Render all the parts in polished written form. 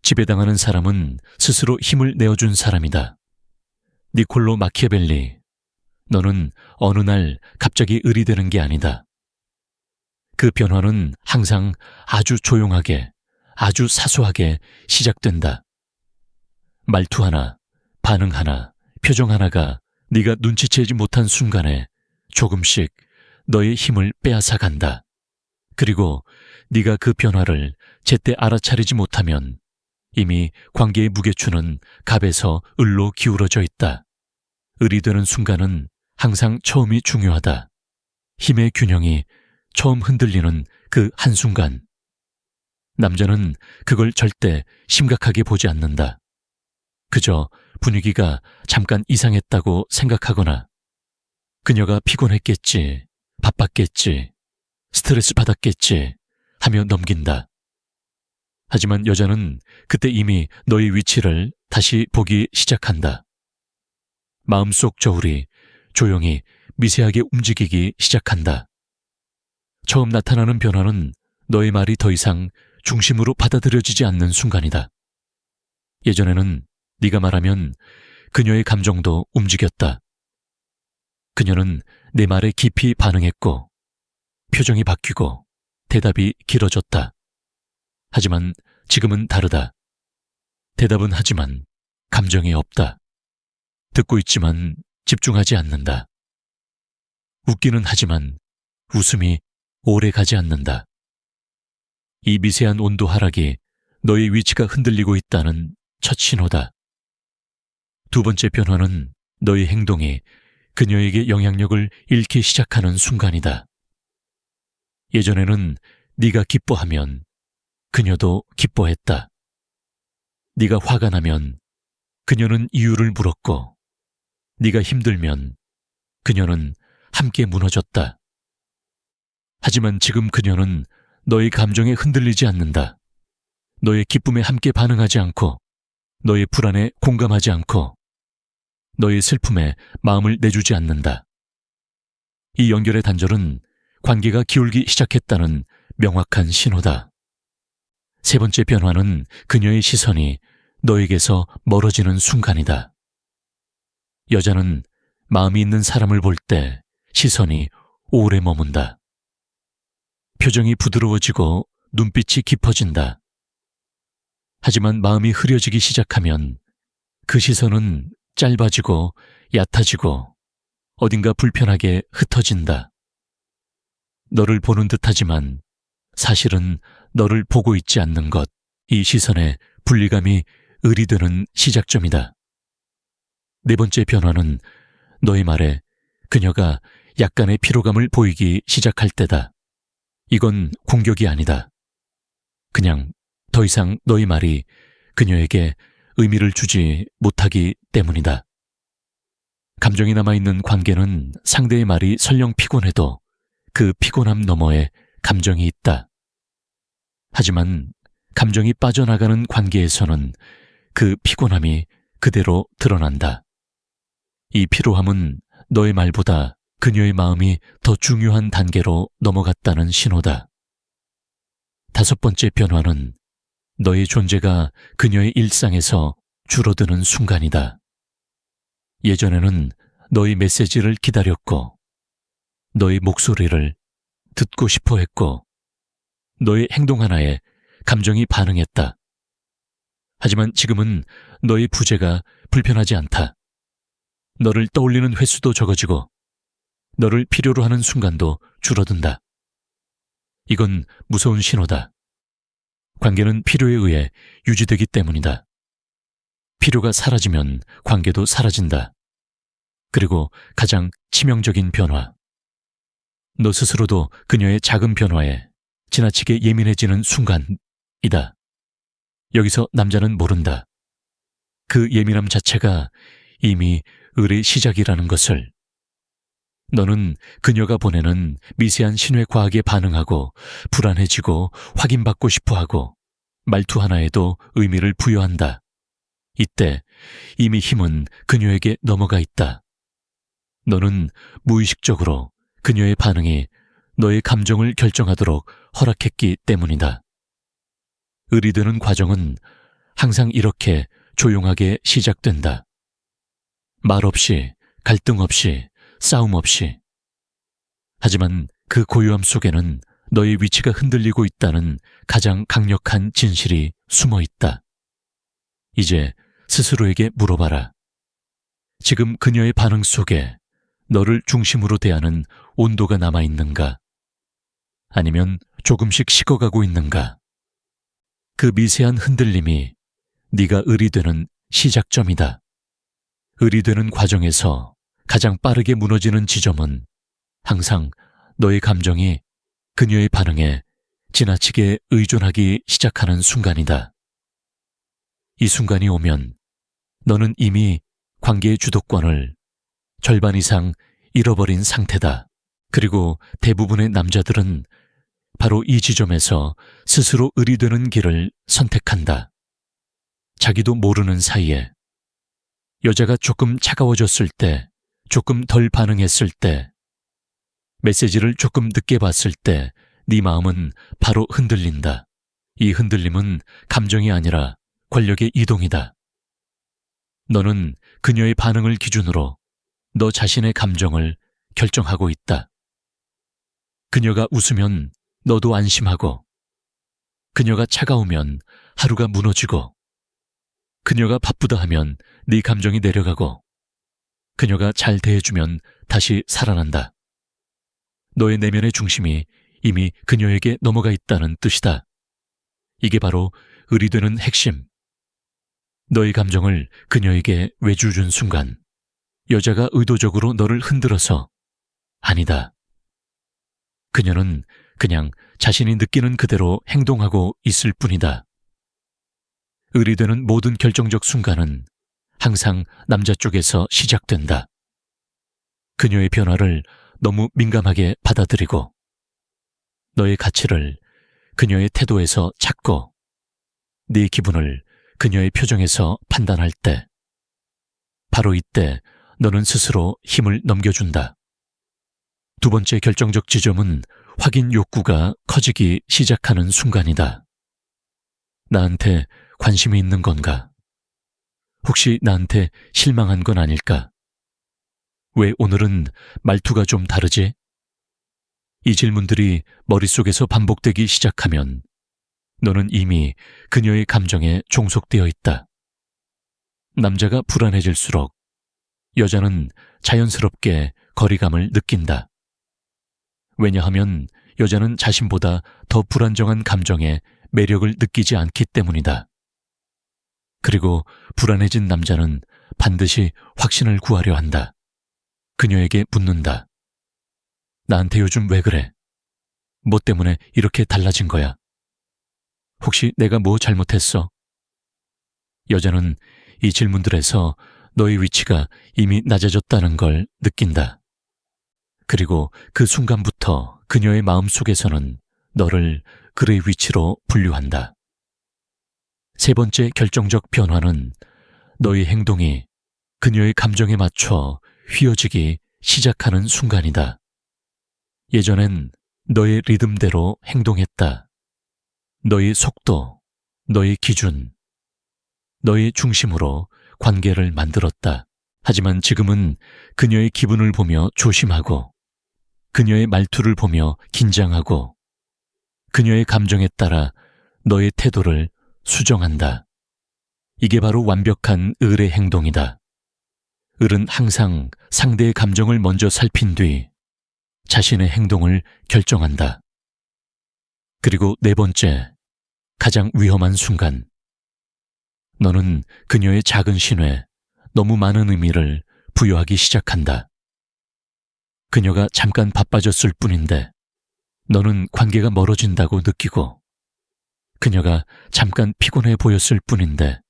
지배당하는 사람은 스스로 힘을 내어준 사람이다. 니콜로 마키아벨리, 너는 어느 날 갑자기 을이 되는 게 아니다. 그 변화는 항상 아주 조용하게, 아주 사소하게 시작된다. 말투 하나, 반응 하나, 표정 하나가 네가 눈치채지 못한 순간에 조금씩 너의 힘을 빼앗아 간다. 그리고 네가 그 변화를 제때 알아차리지 못하면 이미 관계의 무게추는 갑에서 을로 기울어져 있다. 을이 되는 순간은 항상 처음이 중요하다. 힘의 균형이 처음 흔들리는 그 한순간. 남자는 그걸 절대 심각하게 보지 않는다. 그저 분위기가 잠깐 이상했다고 생각하거나 그녀가 피곤했겠지, 바빴겠지, 스트레스 받았겠지 하며 넘긴다. 하지만 여자는 그때 이미 너의 위치를 다시 보기 시작한다. 마음속 저울이 조용히 미세하게 움직이기 시작한다. 처음 나타나는 변화는 너의 말이 더 이상 중심으로 받아들여지지 않는 순간이다. 예전에는 네가 말하면 그녀의 감정도 움직였다. 그녀는 내 말에 깊이 반응했고 표정이 바뀌고 대답이 길어졌다. 하지만 지금은 다르다. 대답은 하지만 감정이 없다. 듣고 있지만 집중하지 않는다. 웃기는 하지만 웃음이 오래 가지 않는다. 이 미세한 온도 하락이 너의 위치가 흔들리고 있다는 첫 신호다. 두 번째 변화는 너의 행동이 그녀에게 영향력을 잃기 시작하는 순간이다. 예전에는 네가 기뻐하면 그녀도 기뻐했다. 네가 화가 나면 그녀는 이유를 물었고 네가 힘들면 그녀는 함께 무너졌다. 하지만 지금 그녀는 너의 감정에 흔들리지 않는다. 너의 기쁨에 함께 반응하지 않고 너의 불안에 공감하지 않고 너의 슬픔에 마음을 내주지 않는다. 이 연결의 단절은 관계가 기울기 시작했다는 명확한 신호다. 세 번째 변화는 그녀의 시선이 너에게서 멀어지는 순간이다. 여자는 마음이 있는 사람을 볼 때 시선이 오래 머문다. 표정이 부드러워지고 눈빛이 깊어진다. 하지만 마음이 흐려지기 시작하면 그 시선은 짧아지고 얕아지고 어딘가 불편하게 흩어진다. 너를 보는 듯하지만 사실은 너를 보고 있지 않는 것, 이 시선의 분리감이 을이 되는 시작점이다. 네 번째 변화는 너의 말에 그녀가 약간의 피로감을 보이기 시작할 때다. 이건 공격이 아니다. 그냥 더 이상 너의 말이 그녀에게 의미를 주지 못하기 때문이다. 감정이 남아있는 관계는 상대의 말이 설령 피곤해도 그 피곤함 너머에 감정이 있다. 하지만 감정이 빠져나가는 관계에서는 그 피곤함이 그대로 드러난다. 이 피로함은 너의 말보다 그녀의 마음이 더 중요한 단계로 넘어갔다는 신호다. 다섯 번째 변화는 너의 존재가 그녀의 일상에서 줄어드는 순간이다. 예전에는 너의 메시지를 기다렸고 너의 목소리를 듣고 싶어 했고 너의 행동 하나에 감정이 반응했다. 하지만 지금은 너의 부재가 불편하지 않다. 너를 떠올리는 횟수도 적어지고 너를 필요로 하는 순간도 줄어든다. 이건 무서운 신호다. 관계는 필요에 의해 유지되기 때문이다. 필요가 사라지면 관계도 사라진다. 그리고 가장 치명적인 변화. 너 스스로도 그녀의 작은 변화에 지나치게 예민해지는 순간이다. 여기서 남자는 모른다. 그 예민함 자체가 이미 을의 시작이라는 것을. 너는 그녀가 보내는 미세한 신뢰 과학에 반응하고 불안해지고 확인받고 싶어하고 말투 하나에도 의미를 부여한다. 이때 이미 힘은 그녀에게 넘어가 있다. 너는 무의식적으로 그녀의 반응이 너의 감정을 결정하도록 허락했기 때문이다. 을이 되는 과정은 항상 이렇게 조용하게 시작된다. 말 없이, 갈등 없이, 싸움 없이. 하지만 그 고요함 속에는 너의 위치가 흔들리고 있다는 가장 강력한 진실이 숨어 있다. 이제 스스로에게 물어봐라. 지금 그녀의 반응 속에 너를 중심으로 대하는 온도가 남아있는가? 아니면 조금씩 식어가고 있는가? 그 미세한 흔들림이 네가 을이 되는 시작점이다. 을이 되는 과정에서 가장 빠르게 무너지는 지점은 항상 너의 감정이 그녀의 반응에 지나치게 의존하기 시작하는 순간이다. 이 순간이 오면 너는 이미 관계의 주도권을 절반 이상 잃어버린 상태다. 그리고 대부분의 남자들은 바로 이 지점에서 스스로 을이 되는 길을 선택한다. 자기도 모르는 사이에 여자가 조금 차가워졌을 때, 조금 덜 반응했을 때, 메시지를 조금 늦게 봤을 때 네 마음은 바로 흔들린다. 이 흔들림은 감정이 아니라 권력의 이동이다. 너는 그녀의 반응을 기준으로 너 자신의 감정을 결정하고 있다. 그녀가 웃으면 너도 안심하고, 그녀가 차가우면 하루가 무너지고, 그녀가 바쁘다 하면 네 감정이 내려가고, 그녀가 잘 대해주면 다시 살아난다. 너의 내면의 중심이 이미 그녀에게 넘어가 있다는 뜻이다. 이게 바로 을이 되는 핵심. 너의 감정을 그녀에게 외주준 순간 여자가 의도적으로 너를 흔들어서 아니다. 그녀는 그냥 자신이 느끼는 그대로 행동하고 있을 뿐이다. 을이 되는 모든 결정적 순간은 항상 남자 쪽에서 시작된다. 그녀의 변화를 너무 민감하게 받아들이고 너의 가치를 그녀의 태도에서 찾고 네 기분을 그녀의 표정에서 판단할 때 바로 이때 너는 스스로 힘을 넘겨준다. 두 번째 결정적 지점은 확인 욕구가 커지기 시작하는 순간이다. 나한테 관심이 있는 건가? 혹시 나한테 실망한 건 아닐까? 왜 오늘은 말투가 좀 다르지? 이 질문들이 머릿속에서 반복되기 시작하면 너는 이미 그녀의 감정에 종속되어 있다. 남자가 불안해질수록 여자는 자연스럽게 거리감을 느낀다. 왜냐하면 여자는 자신보다 더 불안정한 감정에 매력을 느끼지 않기 때문이다. 그리고 불안해진 남자는 반드시 확신을 구하려 한다. 그녀에게 묻는다. 나한테 요즘 왜 그래? 뭐 때문에 이렇게 달라진 거야? 혹시 내가 뭐 잘못했어? 여자는 이 질문들에서 너의 위치가 이미 낮아졌다는 걸 느낀다. 그리고 그 순간부터 그녀의 마음속에서는 너를 그의 위치로 분류한다. 세 번째 결정적 변화는 너의 행동이 그녀의 감정에 맞춰 휘어지기 시작하는 순간이다. 예전엔 너의 리듬대로 행동했다. 너의 속도, 너의 기준, 너의 중심으로 관계를 만들었다. 하지만 지금은 그녀의 기분을 보며 조심하고, 그녀의 말투를 보며 긴장하고, 그녀의 감정에 따라 너의 태도를 수정한다. 이게 바로 완벽한 을의 행동이다. 을은 항상 상대의 감정을 먼저 살핀 뒤 자신의 행동을 결정한다. 그리고 네 번째, 가장 위험한 순간. 너는 그녀의 작은 신호에 너무 많은 의미를 부여하기 시작한다. 그녀가 잠깐 바빠졌을 뿐인데 너는 관계가 멀어진다고 느끼고, 그녀가 잠깐 피곤해 보였을 뿐인데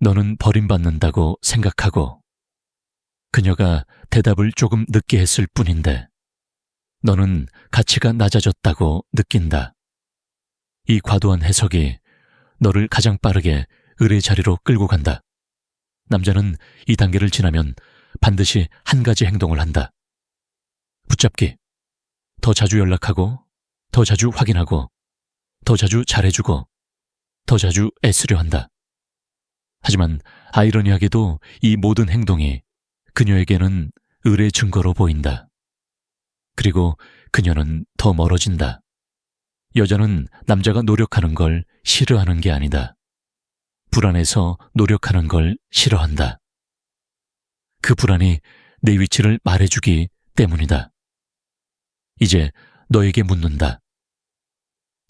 너는 버림받는다고 생각하고, 그녀가 대답을 조금 늦게 했을 뿐인데 너는 가치가 낮아졌다고 느낀다. 이 과도한 해석이 너를 가장 빠르게 을의 자리로 끌고 간다. 남자는 이 단계를 지나면 반드시 한 가지 행동을 한다. 붙잡기. 더 자주 연락하고, 더 자주 확인하고, 더 자주 잘해주고, 더 자주 애쓰려 한다. 하지만 아이러니하게도 이 모든 행동이 그녀에게는 을의 증거로 보인다. 그리고 그녀는 더 멀어진다. 여자는 남자가 노력하는 걸 싫어하는 게 아니다. 불안해서 노력하는 걸 싫어한다. 그 불안이 내 위치를 말해주기 때문이다. 이제 너에게 묻는다.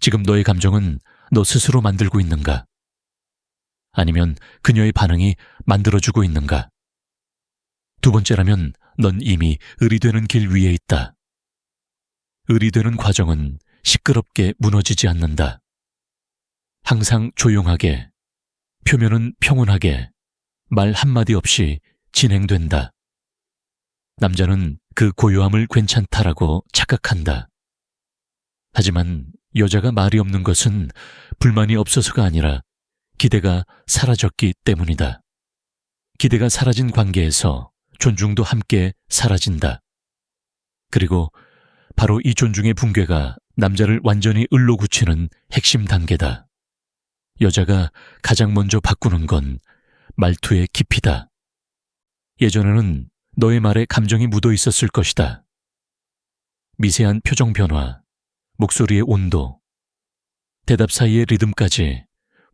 지금 너의 감정은 너 스스로 만들고 있는가? 아니면 그녀의 반응이 만들어주고 있는가? 두 번째라면 넌 이미 을이 되는 길 위에 있다. 을이 되는 과정은 시끄럽게 무너지지 않는다. 항상 조용하게, 표면은 평온하게, 말 한마디 없이 진행된다. 남자는 그 고요함을 괜찮다라고 착각한다. 하지만 여자가 말이 없는 것은 불만이 없어서가 아니라 기대가 사라졌기 때문이다. 기대가 사라진 관계에서 존중도 함께 사라진다. 그리고 바로 이 존중의 붕괴가 남자를 완전히 을로 굳히는 핵심 단계다. 여자가 가장 먼저 바꾸는 건 말투의 깊이다. 예전에는 너의 말에 감정이 묻어 있었을 것이다. 미세한 표정 변화, 목소리의 온도, 대답 사이의 리듬까지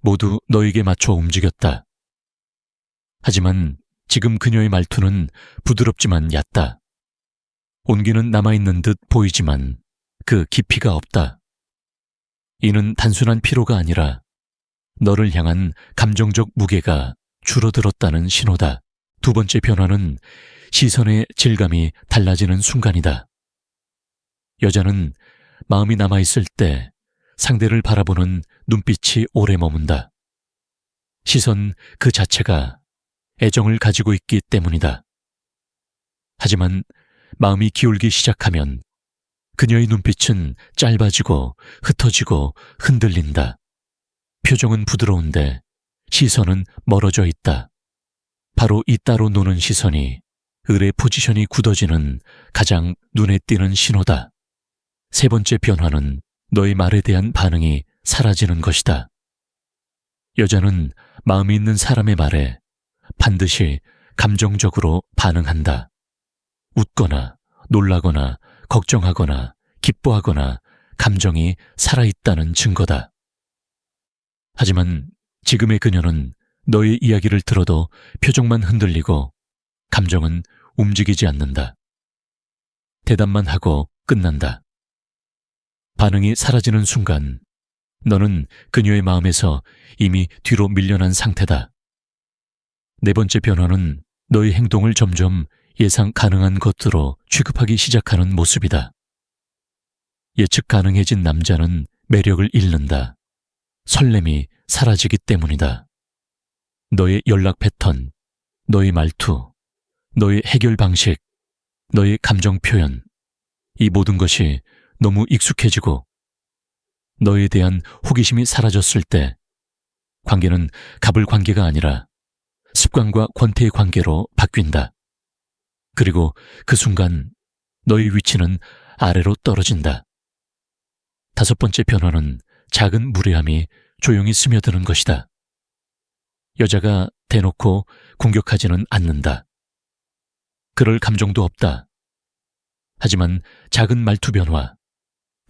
모두 너에게 맞춰 움직였다. 하지만 지금 그녀의 말투는 부드럽지만 얕다. 온기는 남아있는 듯 보이지만 그 깊이가 없다. 이는 단순한 피로가 아니라 너를 향한 감정적 무게가 줄어들었다는 신호다. 두 번째 변화는 시선의 질감이 달라지는 순간이다. 여자는 마음이 남아있을 때 상대를 바라보는 눈빛이 오래 머문다. 시선 그 자체가 애정을 가지고 있기 때문이다. 하지만 마음이 기울기 시작하면 그녀의 눈빛은 짧아지고 흩어지고 흔들린다. 표정은 부드러운데 시선은 멀어져 있다. 바로 이 따로 노는 시선이 을의 포지션이 굳어지는 가장 눈에 띄는 신호다. 세 번째 변화는 너의 말에 대한 반응이 사라지는 것이다. 여자는 마음이 있는 사람의 말에 반드시 감정적으로 반응한다. 웃거나 놀라거나 걱정하거나 기뻐하거나 감정이 살아있다는 증거다. 하지만 지금의 그녀는 너의 이야기를 들어도 표정만 흔들리고 감정은 움직이지 않는다. 대답만 하고 끝난다. 반응이 사라지는 순간 너는 그녀의 마음에서 이미 뒤로 밀려난 상태다. 네 번째 변화는 너의 행동을 점점 예상 가능한 것으로 취급하기 시작하는 모습이다. 예측 가능해진 남자는 매력을 잃는다. 설렘이 사라지기 때문이다. 너의 연락 패턴, 너의 말투, 너의 해결 방식, 너의 감정 표현, 이 모든 것이 너무 익숙해지고 너에 대한 호기심이 사라졌을 때 관계는 갑을 관계가 아니라 습관과 권태의 관계로 바뀐다. 그리고 그 순간 너의 위치는 아래로 떨어진다. 다섯 번째 변화는 작은 무례함이 조용히 스며드는 것이다. 여자가 대놓고 공격하지는 않는다. 그럴 감정도 없다. 하지만 작은 말투 변화,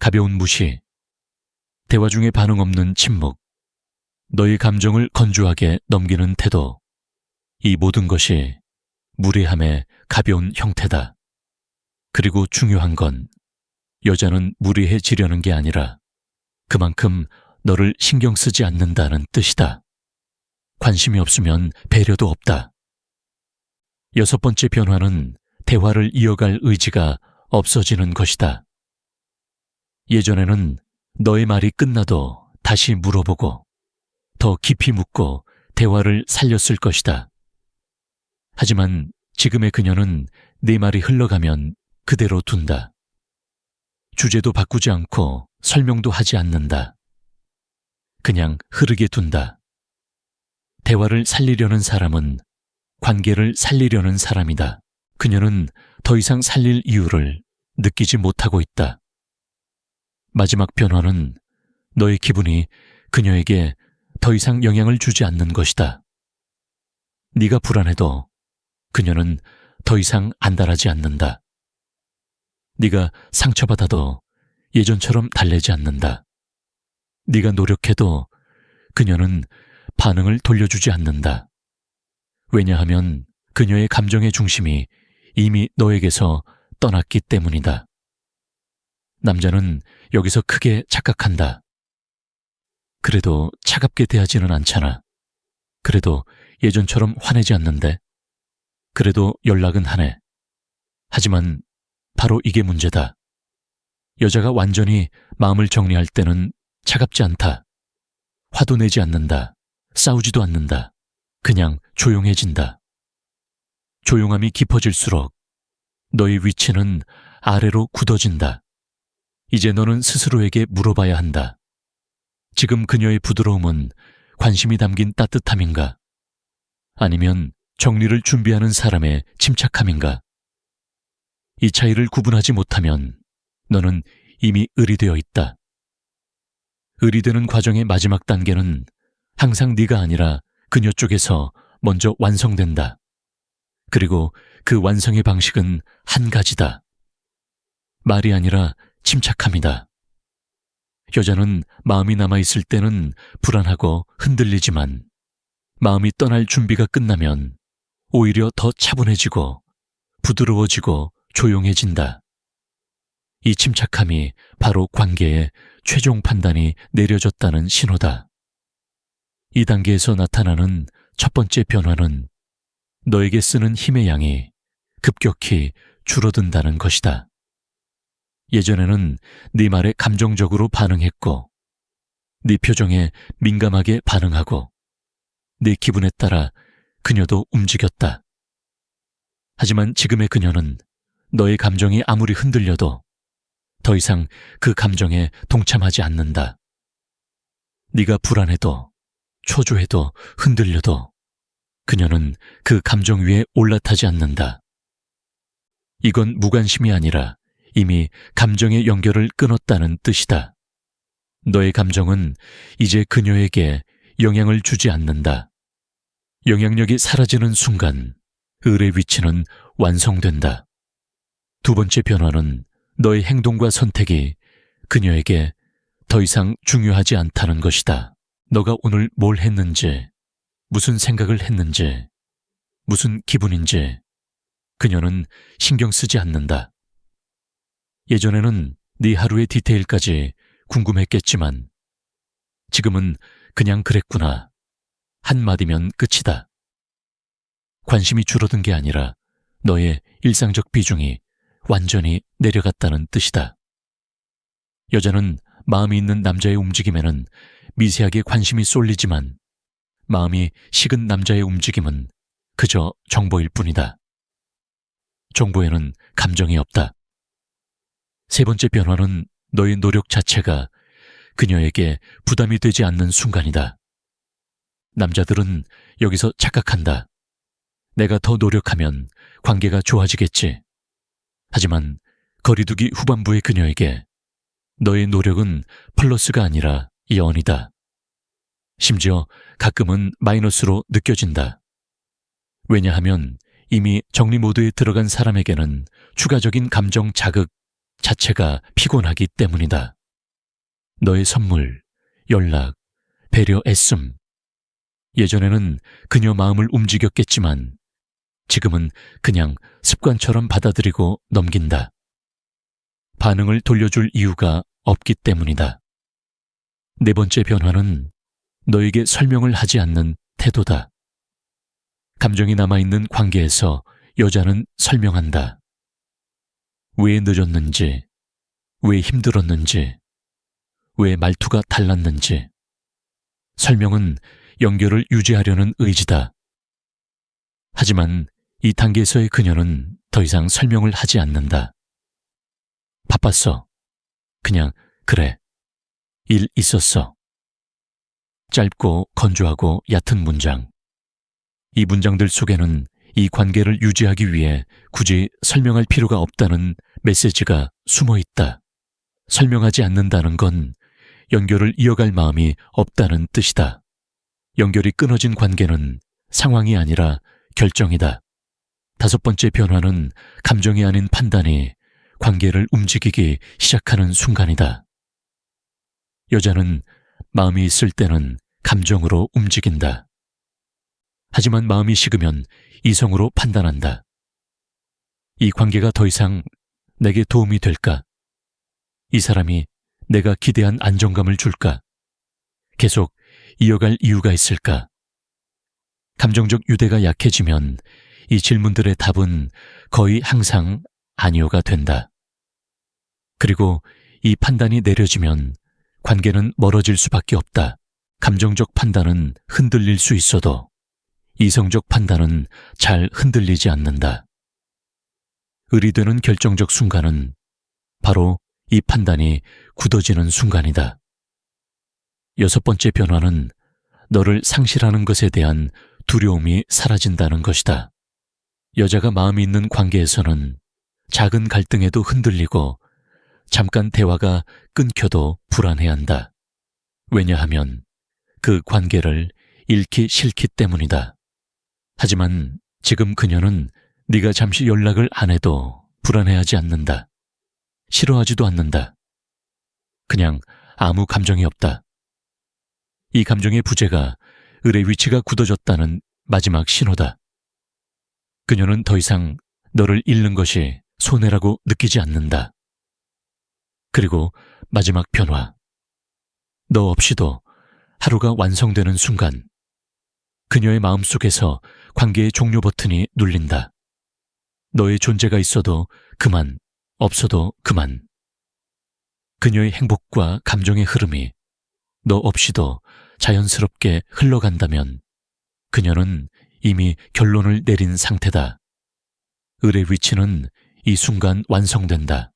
가벼운 무시, 대화 중에 반응 없는 침묵, 너의 감정을 건조하게 넘기는 태도, 이 모든 것이 무례함의 가벼운 형태다. 그리고 중요한 건 여자는 무례해지려는 게 아니라 그만큼 너를 신경 쓰지 않는다는 뜻이다. 관심이 없으면 배려도 없다. 여섯 번째 변화는 대화를 이어갈 의지가 없어지는 것이다. 예전에는 너의 말이 끝나도 다시 물어보고 더 깊이 묻고 대화를 살렸을 것이다. 하지만 지금의 그녀는 네 말이 흘러가면 그대로 둔다. 주제도 바꾸지 않고 설명도 하지 않는다. 그냥 흐르게 둔다. 대화를 살리려는 사람은 관계를 살리려는 사람이다. 그녀는 더 이상 살릴 이유를 느끼지 못하고 있다. 마지막 변화는 너의 기분이 그녀에게 더 이상 영향을 주지 않는 것이다. 네가 불안해도 그녀는 더 이상 안달하지 않는다. 네가 상처받아도 예전처럼 달래지 않는다. 네가 노력해도 그녀는 반응을 돌려주지 않는다. 왜냐하면 그녀의 감정의 중심이 이미 너에게서 떠났기 때문이다. 남자는 여기서 크게 착각한다. 그래도 차갑게 대하지는 않잖아. 그래도 예전처럼 화내지 않는데. 그래도 연락은 하네. 하지만 바로 이게 문제다. 여자가 완전히 마음을 정리할 때는 차갑지 않다. 화도 내지 않는다. 싸우지도 않는다. 그냥 조용해진다. 조용함이 깊어질수록 너의 위치는 아래로 굳어진다. 이제 너는 스스로에게 물어봐야 한다. 지금 그녀의 부드러움은 관심이 담긴 따뜻함인가? 아니면 정리를 준비하는 사람의 침착함인가? 이 차이를 구분하지 못하면 너는 이미 의리되어 있다. 의리되는 과정의 마지막 단계는 항상 네가 아니라 그녀 쪽에서 먼저 완성된다. 그리고 그 완성의 방식은 한 가지다. 말이 아니라 침착함이다. 여자는 마음이 남아있을 때는 불안하고 흔들리지만 마음이 떠날 준비가 끝나면 오히려 더 차분해지고 부드러워지고 조용해진다. 이 침착함이 바로 관계의 최종 판단이 내려졌다는 신호다. 이 단계에서 나타나는 첫 번째 변화는 너에게 쓰는 힘의 양이 급격히 줄어든다는 것이다. 예전에는 네 말에 감정적으로 반응했고, 네 표정에 민감하게 반응하고, 네 기분에 따라 그녀도 움직였다. 하지만 지금의 그녀는 너의 감정이 아무리 흔들려도 더 이상 그 감정에 동참하지 않는다. 네가 불안해도, 초조해도, 흔들려도 그녀는 그 감정 위에 올라타지 않는다. 이건 무관심이 아니라 이미 감정의 연결을 끊었다는 뜻이다. 너의 감정은 이제 그녀에게 영향을 주지 않는다. 영향력이 사라지는 순간 을의 위치는 완성된다. 두 번째 변화는 너의 행동과 선택이 그녀에게 더 이상 중요하지 않다는 것이다. 너가 오늘 뭘 했는지, 무슨 생각을 했는지, 무슨 기분인지 그녀는 신경 쓰지 않는다. 예전에는 네 하루의 디테일까지 궁금했겠지만 지금은 그냥 그랬구나. 한마디면 끝이다. 관심이 줄어든 게 아니라 너의 일상적 비중이 완전히 내려갔다는 뜻이다. 여자는 마음이 있는 남자의 움직임에는 미세하게 관심이 쏠리지만 마음이 식은 남자의 움직임은 그저 정보일 뿐이다. 정보에는 감정이 없다. 세 번째 변화는 너의 노력 자체가 그녀에게 부담이 되지 않는 순간이다. 남자들은 여기서 착각한다. 내가 더 노력하면 관계가 좋아지겠지. 하지만 거리두기 후반부의 그녀에게 너의 노력은 플러스가 아니라 연이다. 심지어 가끔은 마이너스로 느껴진다. 왜냐하면 이미 정리 모드에 들어간 사람에게는 추가적인 감정 자극 자체가 피곤하기 때문이다. 너의 선물, 연락, 배려, 애씀. 예전에는 그녀 마음을 움직였겠지만 지금은 그냥 습관처럼 받아들이고 넘긴다. 반응을 돌려줄 이유가 없기 때문이다. 네 번째 변화는 너에게 설명을 하지 않는 태도다. 감정이 남아있는 관계에서 여자는 설명한다. 왜 늦었는지, 왜 힘들었는지, 왜 말투가 달랐는지. 설명은 연결을 유지하려는 의지다. 하지만 이 단계에서의 그녀는 더 이상 설명을 하지 않는다. 바빴어. 그냥 그래. 일 있었어. 짧고 건조하고 얕은 문장. 이 문장들 속에는 이 관계를 유지하기 위해 굳이 설명할 필요가 없다는 메시지가 숨어 있다. 설명하지 않는다는 건 연결을 이어갈 마음이 없다는 뜻이다. 연결이 끊어진 관계는 상황이 아니라 결정이다. 다섯 번째 변화는 감정이 아닌 판단이 관계를 움직이기 시작하는 순간이다. 여자는 마음이 있을 때는 감정으로 움직인다. 하지만 마음이 식으면 이성으로 판단한다. 이 관계가 더 이상 내게 도움이 될까? 이 사람이 내가 기대한 안정감을 줄까? 계속 이어갈 이유가 있을까? 감정적 유대가 약해지면 이 질문들의 답은 거의 항상 아니오가 된다. 그리고 이 판단이 내려지면 관계는 멀어질 수밖에 없다. 감정적 판단은 흔들릴 수 있어도 이성적 판단은 잘 흔들리지 않는다. 의리되는 결정적 순간은 바로 이 판단이 굳어지는 순간이다. 여섯 번째 변화는 너를 상실하는 것에 대한 두려움이 사라진다는 것이다. 여자가 마음이 있는 관계에서는 작은 갈등에도 흔들리고 잠깐 대화가 끊겨도 불안해한다. 왜냐하면 그 관계를 잃기 싫기 때문이다. 하지만 지금 그녀는 네가 잠시 연락을 안 해도 불안해하지 않는다. 싫어하지도 않는다. 그냥 아무 감정이 없다. 이 감정의 부재가 을의 위치가 굳어졌다는 마지막 신호다. 그녀는 더 이상 너를 잃는 것이 손해라고 느끼지 않는다. 그리고 마지막 변화. 너 없이도 하루가 완성되는 순간, 그녀의 마음속에서 관계의 종료 버튼이 눌린다. 너의 존재가 있어도 그만, 없어도 그만. 그녀의 행복과 감정의 흐름이 너 없이도 자연스럽게 흘러간다면 그녀는 이미 결론을 내린 상태다. 을의 위치는 이 순간 완성된다.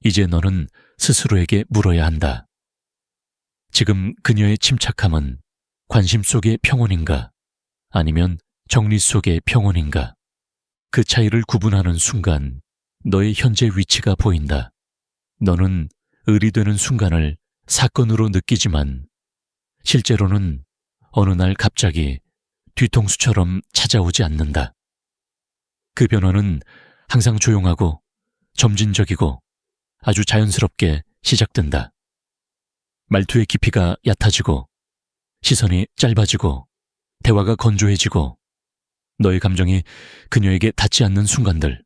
이제 너는 스스로에게 물어야 한다. 지금 그녀의 침착함은 관심 속의 평온인가? 아니면 정리 속의 평온인가? 그 차이를 구분하는 순간 너의 현재 위치가 보인다. 너는 을이 되는 순간을 사건으로 느끼지만 실제로는 어느 날 갑자기 뒤통수처럼 찾아오지 않는다. 그 변화는 항상 조용하고 점진적이고 아주 자연스럽게 시작된다. 말투의 깊이가 얕아지고 시선이 짧아지고 대화가 건조해지고 너의 감정이 그녀에게 닿지 않는 순간들.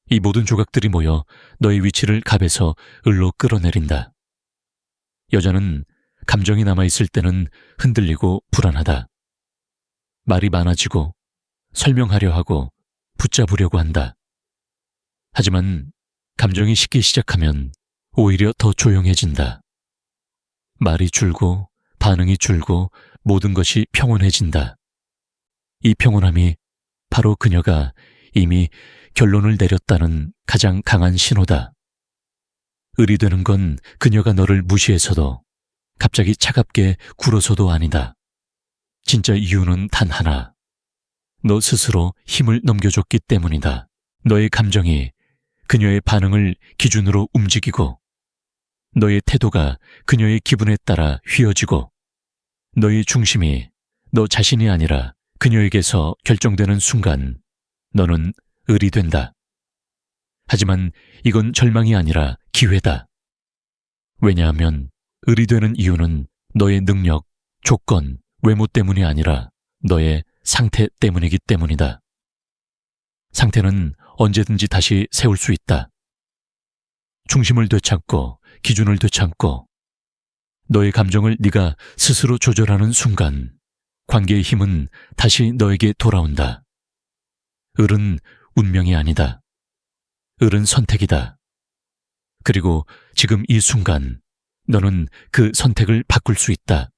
이 모든 조각들이 모여 너의 위치를 갑에서 을로 끌어내린다. 여자는 감정이 남아있을 때는 흔들리고 불안하다. 말이 많아지고 설명하려 하고 붙잡으려고 한다. 하지만 감정이 식기 시작하면 오히려 더 조용해진다. 말이 줄고 반응이 줄고 모든 것이 평온해진다. 이 평온함이 바로 그녀가 이미 결론을 내렸다는 가장 강한 신호다. 을이 되는 건 그녀가 너를 무시해서도 갑자기 차갑게 굴어서도 아니다. 진짜 이유는 단 하나. 너 스스로 힘을 넘겨줬기 때문이다. 너의 감정이 그녀의 반응을 기준으로 움직이고 너의 태도가 그녀의 기분에 따라 휘어지고 너의 중심이 너 자신이 아니라 그녀에게서 결정되는 순간 너는 을이 된다. 하지만 이건 절망이 아니라 기회다. 왜냐하면 을이 되는 이유는 너의 능력, 조건, 외모 때문이 아니라 너의 상태 때문이기 때문이다. 상태는 언제든지 다시 세울 수 있다. 중심을 되찾고 기준을 되찾고 너의 감정을 네가 스스로 조절하는 순간 관계의 힘은 다시 너에게 돌아온다. 을은 운명이 아니다. 을은 선택이다. 그리고 지금 이 순간 너는 그 선택을 바꿀 수 있다.